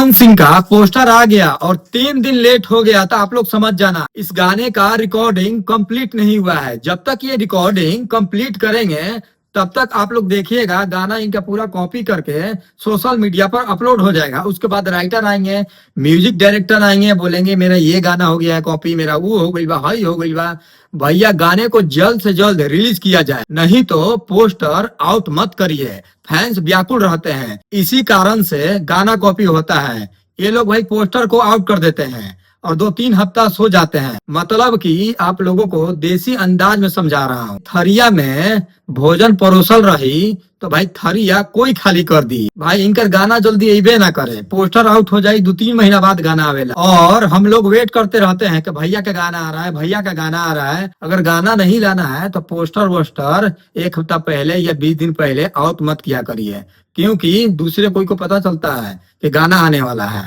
चंदन सिंह का पोस्टर आ गया और 3 दिन लेट हो गया तो आप लोग समझ जाना इस गाने का रिकॉर्डिंग कंप्लीट नहीं हुआ है। जब तक ये रिकॉर्डिंग कंप्लीट करेंगे तब तक आप लोग देखिएगा गाना इनका पूरा कॉपी करके सोशल मीडिया पर अपलोड हो जाएगा। उसके बाद राइटर आएंगे, म्यूजिक डायरेक्टर आएंगे, बोलेंगे मेरा ये गाना हो गया है कॉपी, मेरा वो हो गई बा, हाई हो गई बा। भैया गाने को जल्द से जल्द रिलीज किया जाए, नहीं तो पोस्टर आउट मत करिए। फैंस व्याकुल रहते हैं, इसी कारण से गाना कॉपी होता है। ये लोग भाई पोस्टर को आउट कर देते हैं और 2-3 हफ्ता सो जाते हैं। मतलब कि आप लोगों को देसी अंदाज में समझा रहा हूँ। थरिया में भोजन परोसल रही तो भाई थरिया कोई खाली कर दी। भाई इनकर गाना जल्दी अबे ना करे, पोस्टर आउट हो जाए 2-3 महीना बाद गाना आवेला और हम लोग वेट करते रहते हैं कि भैया का गाना आ रहा है, भैया का गाना आ रहा है। अगर गाना नहीं लाना है तो पोस्टर वोस्टर 1 हफ्ता पहले या 20 दिन पहले आउट मत किया करिए, क्योंकि दूसरे कोई को पता चलता है कि गाना आने वाला है।